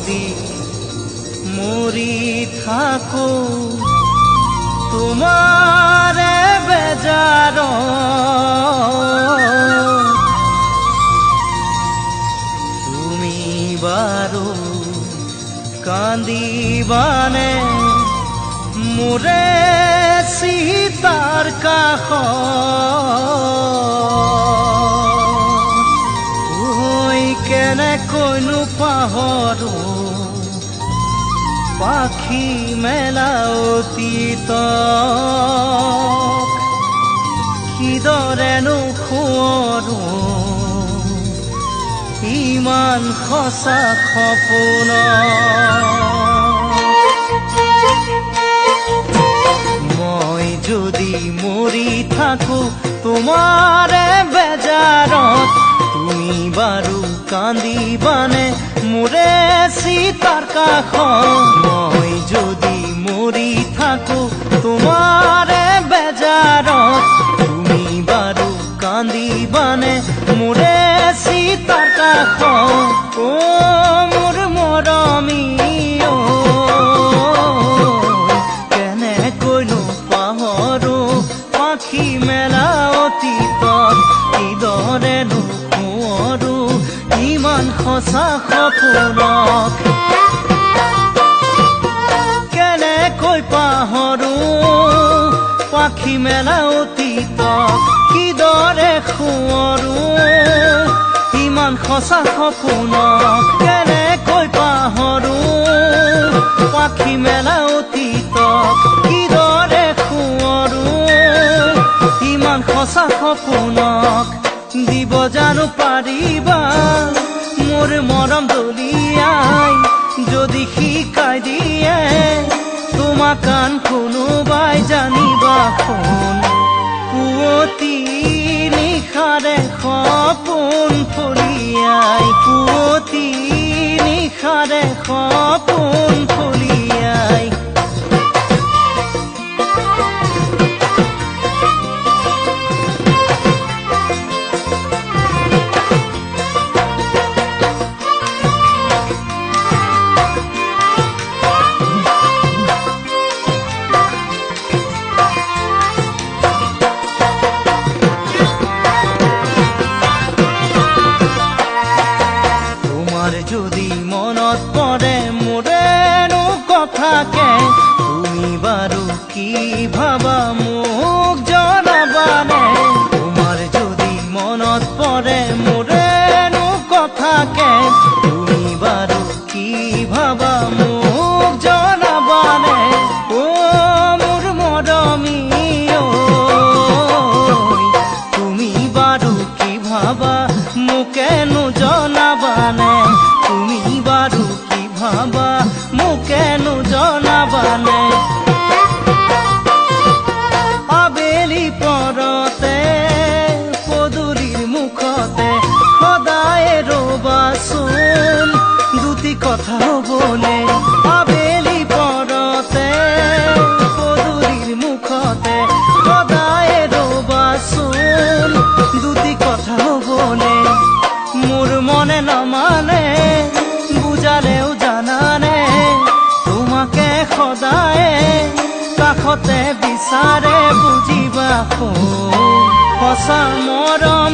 যদি মৰি থাকো তোমাৰে বেজাৰত, তুমি বাৰু কান্দিবানে মোৰে চিতাৰ কাষত। ঐ কেনেকৈনো পাহৰো পাখি মেলা অতীতক, কিদৰেনো সোঁৱৰো ইমান সঁচা সপোন। মই যদি মৰি থাকো তোমাৰে বেজাৰত, তুমি বাৰু কান্দিবানে মোৰে চিতাৰ কাষত। মই যদি মৰি থাকো তোমাৰে বেজাৰত, তুমি বাৰু কান্দিবানে মোৰে চিতাৰ কাষত। ও মোৰ মৰমী ঐ, কেনেকৈনো পাহৰো পাখি মেলা অতীতত, কিদৰেনো সোঁৱৰো ইমান সঁচা সপোনক। কেনেকৈ পাহৰো পাখি মেলা অতীতক, কিদৰে সোঁৱৰো ইমান সঁচা সপোনক। কেনেকৈ পাহৰো পাখি মেলা অতীতক, কিদৰে সোঁৱৰো ইমান সঁচা সপোনক। দিব জানো পাৰিবা মোৰ মৰম দলিয়াই, যদি শিকাই দিয়ে তোমাক কান কোনোবাই জানিবা শুন। পুৱতি নিশাৰে সপোন ফলিয়াই, পুৱতি নিশাৰে সপোন ফলিয়াই। যদি মনত পৰে মোৰেনো কথাকে, তুমি বাৰু কি ভাবা মোক জনাবানে। তোমাৰ যদি মনত পৰে মোৰেনো কথাকে, তুমি বাৰু কি ভাবা মোক জনাবানে। ও মোৰ মৰমী ঐ, তুমি বাৰু কি ভাবা মোকেনো জনাবানে। তুমি বাৰু কি ভাবা মোকেনো জনাবানে। আবেলি পৰতে পদূলিৰ মুখতে সদায় ৰবাচোন দুটি কথা হ'বলে। আবেলি পৰতে পদূলিৰ মুখতে সদায় ৰবাচোন দুটি কথা হ'বলে। মোৰ মনে নমানে বুজালেও জানানে, তোমাকে সদায় কাষতে বিচাৰে বুজিবা সঁচা মৰম।